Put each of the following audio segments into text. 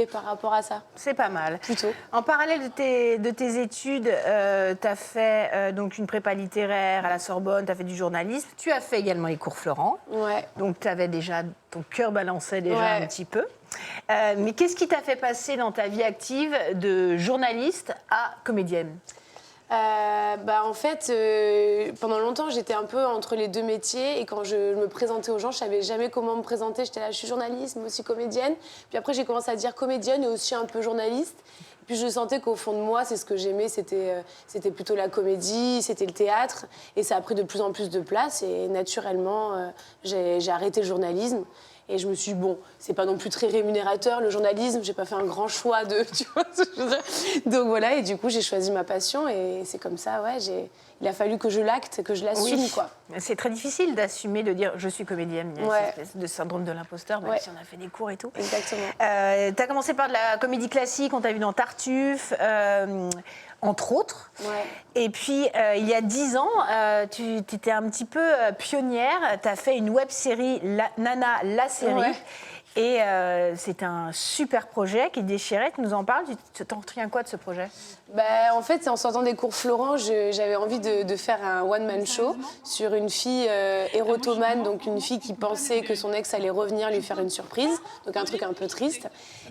inspirée par rapport à ça. C'est pas mal. Plutôt. En parallèle de tes études, tu as fait donc une prépa littéraire à la Sorbonne, tu as fait du journalisme. Tu as fait également les cours Florent. Ouais. Donc tu avais déjà, ton cœur balançait déjà Ouais. un petit peu. Mais qu'est-ce qui t'a fait passer dans ta vie active de journaliste à comédienne? En fait, pendant longtemps, j'étais un peu entre les deux métiers. Et quand je me présentais aux gens, je savais jamais comment me présenter. J'étais là, je suis journaliste, mais aussi comédienne. Puis après, j'ai commencé à dire comédienne et aussi un peu journaliste. Et puis je sentais qu'au fond de moi, c'est ce que j'aimais. C'était plutôt la comédie, c'était le théâtre. Et ça a pris de plus en plus de place. Et naturellement, j'ai arrêté le journalisme. Et je me suis dit, bon, c'est pas non plus très rémunérateur, le journalisme, j'ai pas fait un grand choix de. Tu vois ce que je veux dire. Donc voilà, et du coup, j'ai choisi ma passion, et c'est comme ça, ouais, il a fallu que je l'acte, que je l'assume, Oui. quoi. C'est très difficile d'assumer, de dire je suis comédienne. Il y a Ouais. cette espèce de syndrome de l'imposteur, même Ouais. si on a fait des cours et tout. Exactement. Tu as commencé par de la comédie classique, on t'a vu dans Tartuffe, entre autres. Ouais. Et puis, il y a 10 ans, tu étais un petit peu pionnière. Tu as fait une web-série, Nana, la série. Ouais. Et c'est un super projet qui déchirait. Tu nous en parles? Tu t'en retiens quoi de ce projet? En fait, en sortant des cours Florent, j'avais envie de faire un one-man show sur une fille érotomane, donc une fille qui pensait que son ex allait revenir lui faire une surprise, donc un truc un peu triste.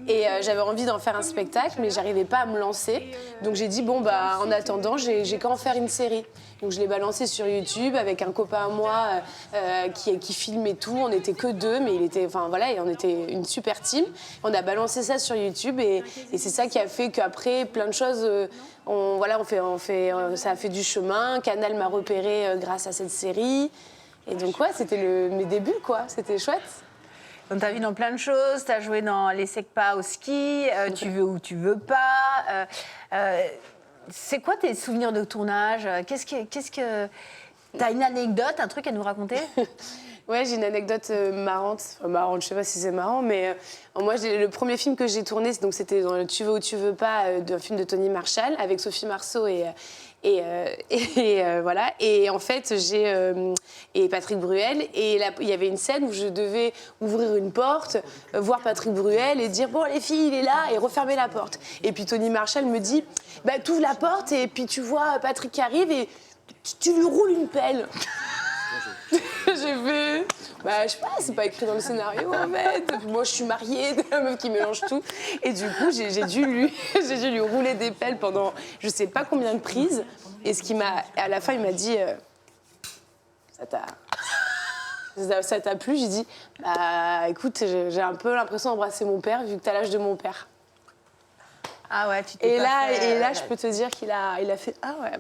Et j'avais envie d'en faire un spectacle, mais j'arrivais pas à me lancer. Donc j'ai dit, en attendant, j'ai qu'à en faire une série. Donc je l'ai balancé sur YouTube avec un copain à moi qui filmait tout. On n'était que deux, mais et on était une super team. On a balancé ça sur YouTube et c'est ça qui a fait qu'après, plein de choses, ça a fait du chemin. Canal m'a repéré grâce à cette série. Et donc, ouais, c'était mes débuts, quoi. C'était chouette. Donc, tu as vu dans plein de choses. Tu as joué dans Les Secpas au ski, Tu veux ou tu veux pas. C'est quoi tes souvenirs de tournage? Qu'est-ce que... T'as une anecdote, un truc à nous raconter? Ouais, j'ai une anecdote marrante. Enfin, marrante, je sais pas si c'est marrant, mais moi, le premier film que j'ai tourné, c'était dans le Tu veux ou tu veux pas, d'un film de Tony Marshall, avec Sophie Marceau voilà. Et en fait, et Patrick Bruel. Et là, il y avait une scène où je devais ouvrir une porte, voir Patrick Bruel et dire bon, les filles, il est là, et refermer la porte. Et puis Tony Marshall me dit t'ouvres la porte et puis tu vois Patrick qui arrive et tu lui roules une pelle. J'ai fait je sais pas, c'est pas écrit dans le scénario en fait. Puis moi je suis mariée, la meuf qui mélange tout. Et du coup j'ai dû lui rouler des pelles pendant je sais pas combien de prises. Et à la fin il m'a dit ça t'a plu? J'ai dit écoute, j'ai un peu l'impression d'embrasser mon père vu que t'as l'âge de mon père. Ah ouais, tu t'es Et pas fait, là je peux te dire qu'il a fait ah ouais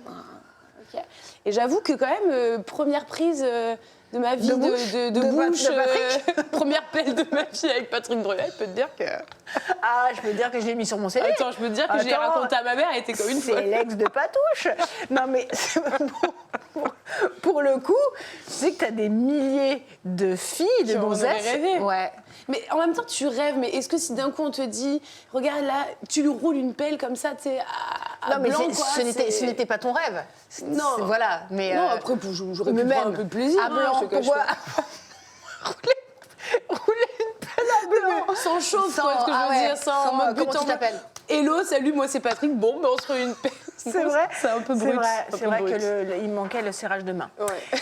ok. Et j'avoue que quand même première prise de ma vie de bouche, première pelle de ma vie avec Patrick Bruel, je peux te dire que... Ah, je peux dire que je l'ai mis sur mon CV. Attends, je peux te dire que je l'ai raconté à ma mère, elle était comme une folle. C'est l'ex de Patouche. Non, mais pour le coup, tu sais que tu as des milliers de filles, de gonzesses. Rêvé. Ouais. Mais en même temps, tu rêves, mais est-ce que si d'un coup on te dit, regarde là, tu lui roules une pelle comme ça, tu sais, non, mais blanc, ce n'était pas ton rêve. Non. Voilà. Mais, non, après, j'aurais pu prendre un peu de plaisir. À blanc, pourquoi rouler une pelle à blanc. Sans chauffe, quoi, ce que je veux dire. Sans comment tu t'appelles? Hello, salut, moi c'est Patrick. Bon, on se fait une pelle. C'est vrai. C'est un peu brut. C'est vrai qu'il manquait le serrage de main. Ouais.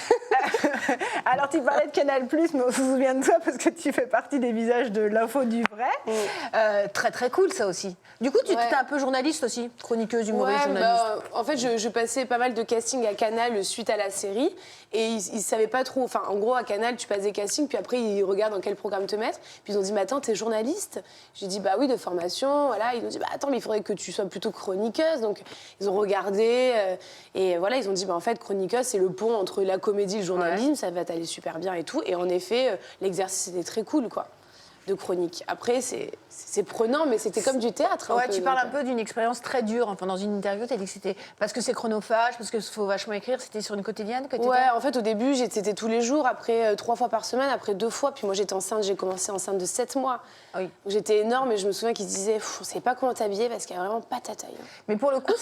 Alors, tu parlais de Canal+, mais on se souvient de toi parce que tu fais partie des visages de l'info du vrai. Très, très cool, ça aussi. Du coup, tu étais un peu journaliste aussi, chroniqueuse, humoriste, journaliste. En fait, je passais pas mal de castings à Canal suite à la série. Et ils savaient pas trop... Enfin, en gros, à Canal, tu passes des castings, puis après, ils regardent dans quel programme te mettre. Puis ils ont dit, mais attends, t'es journaliste? J'ai dit, bah oui, de formation, voilà. Ils ont dit, bah attends, mais il faudrait que tu sois plutôt chroniqueuse. Donc, ils ont regardé. Et voilà, ils ont dit, bah en fait, chroniqueuse, c'est le pont entre la comédie et le journalisme. Ouais. Ça va t'aller super bien et tout. Et en effet, l'exercice était très cool, quoi, de chronique. Après, c'est prenant, mais c'était comme du théâtre. Ouais, tu parles un peu d'une expérience très dure. Enfin, dans une interview, tu as dit que c'était parce que c'est chronophage, parce qu'il faut vachement écrire. C'était sur une quotidienne que tu étais... Ouais, en fait, au début, c'était tous les jours, après 3 fois par semaine, après 2 fois. Puis moi, j'étais enceinte, j'ai commencé enceinte de 7 mois. Oui. Donc, j'étais énorme et je me souviens qu'ils se disaient, on ne savait pas comment t'habiller parce qu'il n'y a vraiment pas ta taille. Mais pour le coup,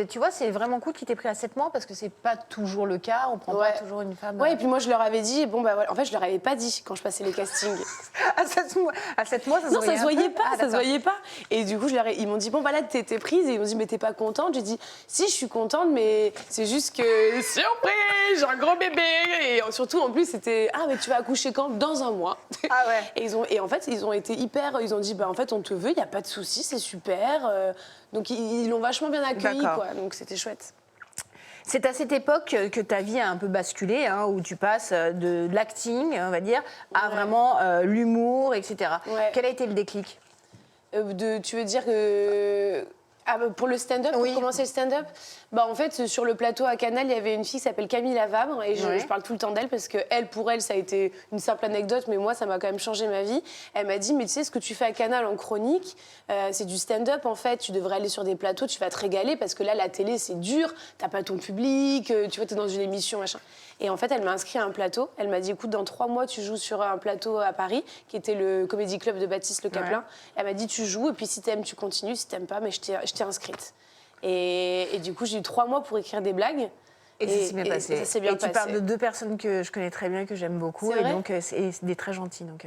tu vois, c'est vraiment cool qu'il t'ait pris à 7 mois parce que c'est pas toujours le cas. On prend pas toujours une femme. Ouais, et puis moi, je leur avais dit, bon, bah voilà. En fait, je leur avais pas dit quand je passais les castings. À 7 mois, ça se voyait. Non, ça se voyait, voyait pas, ça se d'accord. voyait pas. Et du coup, ils m'ont dit, bon, bah là, t'es prise. Et ils m'ont dit, mais t'es pas contente? J'ai dit, si, je suis contente, mais c'est juste que, surprise, j'ai un gros bébé. Et surtout, en plus, c'était, ah, mais tu vas accoucher quand? Dans un mois. Ah ouais. Et en fait, ils ont été ils ont dit, bah en fait, on te veut, il n'y a pas de souci, c'est super. Donc, ils l'ont vachement bien accueilli, D'accord. quoi. Donc, c'était chouette. C'est à cette époque que ta vie a un peu basculé, hein, où tu passes de l'acting, on va dire, à vraiment l'humour, etc. Ouais. Quel a été le déclic? Tu veux dire que... Ah, bah, pour le stand-up, Oui. pour commencer le stand-up, bah, en fait, sur le plateau à Canal, il y avait une fille qui s'appelle Camille Lavabre, et je parle tout le temps d'elle parce que pour elle, ça a été une simple anecdote, mais moi, ça m'a quand même changé ma vie. Elle m'a dit, mais tu sais, ce que tu fais à Canal en chronique, c'est du stand-up, en fait. Tu devrais aller sur des plateaux, tu vas te régaler, parce que là, la télé, c'est dur, t'as pas ton public, tu vois, t'es dans une émission, machin. Et en fait, elle m'a inscrit à un plateau. Elle m'a dit, écoute, dans 3 mois, tu joues sur un plateau à Paris, qui était le Comedy Club de Baptiste Le Caplin. Ouais. Elle m'a dit, tu joues, et puis si t'aimes, tu continues. Si t'aimes pas, mais je t'ai inscrite. Et du coup, j'ai eu 3 mois pour écrire des blagues. Et ça s'est bien passé. Ça s'est bien passé. Tu parles de 2 personnes que je connais très bien, que j'aime beaucoup. Et donc, c'est des très gentils. Donc,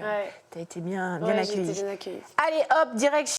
tu as été bien accueillie. J'ai été bien accueillie. Allez, hop, direction.